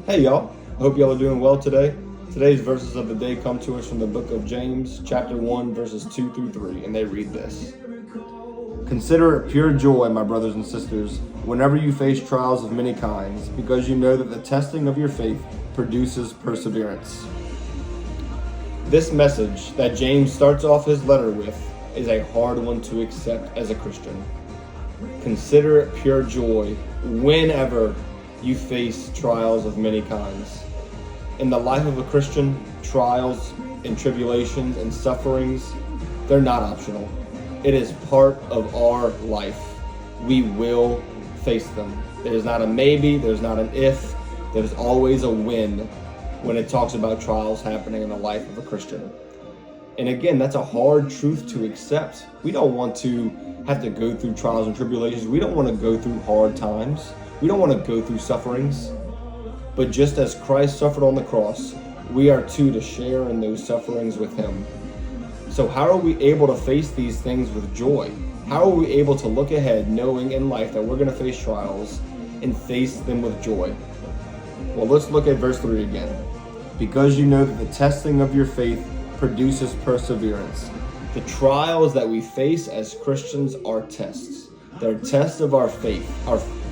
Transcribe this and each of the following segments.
Hey y'all, I hope y'all are doing well today. Today's verses of the day come to us from the book of James, chapter 1, verses 2 through 3, and they read this. Consider it pure joy, my brothers and sisters, whenever you face trials of many kinds, because you know that the testing of your faith produces perseverance. This message that James starts off his letter with is a hard one to accept as a Christian. Consider it pure joy whenever you face trials of many kinds. In the life of a Christian, trials and tribulations and sufferings, they're not optional. It is part of our life. We will face them. There's not a maybe, there's not an if, there's always a when when it talks about trials happening in the life of a Christian. And again, that's a hard truth to accept. We don't want to have to go through trials and tribulations. We don't want to go through hard times. We don't want to go through sufferings. But just as Christ suffered on the cross, we are too to share in those sufferings with him. So how are we able to face these things with joy? How are we able to look ahead knowing in life that we're going to face trials and face them with joy? Well, let's look at verse 3 again. Because you know that the testing of your faith produces perseverance. The trials that we face as Christians are tests. They're tests of our faith,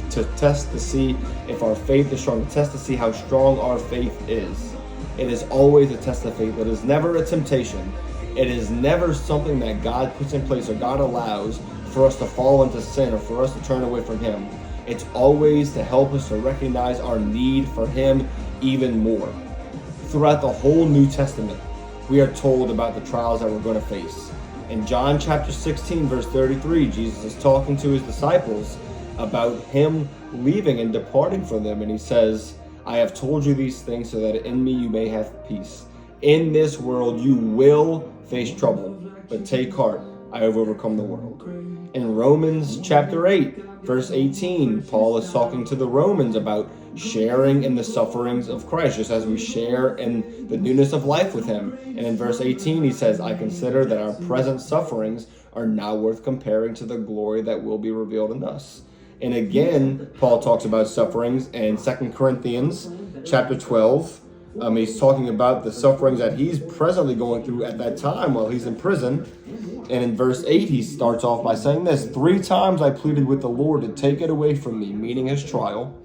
to test to see if our faith is strong, to test to see how strong our faith is. It is always a test of faith. It is never a temptation. It is never something that God puts in place or God allows for us to fall into sin or for us to turn away from him. It's always to help us to recognize our need for him even more. Throughout the whole New Testament, we are told about the trials that we're going to face. In John chapter 16, verse 33, Jesus is talking to his disciples about him leaving and departing from them. And he says, I have told you these things so that in me you may have peace. In this world you will face trouble, but take heart, I have overcome the world. In Romans chapter 8, verse 18, Paul is talking to the Romans about sharing in the sufferings of Christ, just as we share in the newness of life with him. And in verse 18, he says, I consider that our present sufferings are not worth comparing to the glory that will be revealed in us. And again, Paul talks about sufferings in 2 Corinthians chapter 12. He's talking about the sufferings that he's presently going through at that time while he's in prison. And in verse 8, he starts off by saying this, 3 times I pleaded with the Lord to take it away from me, meaning his trial.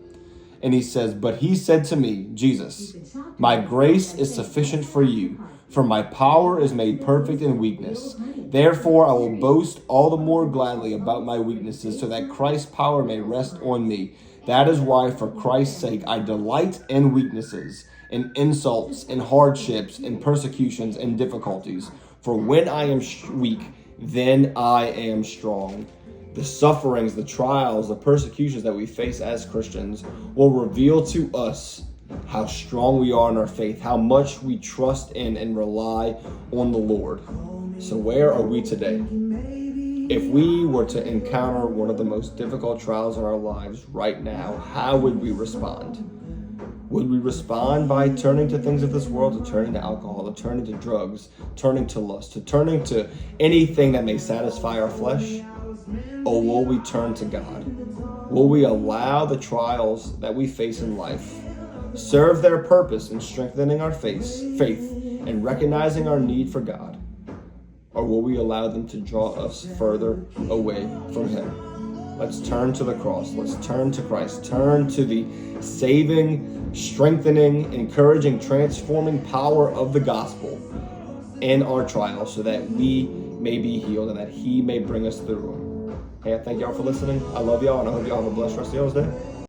And he says, but he said to me, Jesus, my grace is sufficient for you, for my power is made perfect in weakness. Therefore, I will boast all the more gladly about my weaknesses, so that Christ's power may rest on me. That is why, for Christ's sake, I delight in weaknesses, in insults, in hardships, in persecutions, and difficulties. For when I am weak, then I am strong. The sufferings, the trials, the persecutions that we face as Christians will reveal to us how strong we are in our faith, how much we trust in and rely on the Lord. So where are we today? If we were to encounter one of the most difficult trials in our lives right now, how would we respond? Would we respond by turning to things of this world, to turning to alcohol, to turning to drugs, turning to lust, to turning to anything that may satisfy our flesh? Or will we turn to God? Will we allow the trials that we face in life serve their purpose in strengthening our faith and recognizing our need for God? Or will we allow them to draw us further away from him? Let's turn to the cross. Let's turn to Christ. Turn to the saving, strengthening, encouraging, transforming power of the gospel in our trials so that we may be healed and that he may bring us through them. Hey, I thank y'all for listening. I love y'all, and I hope y'all have a blessed rest of y'all's day.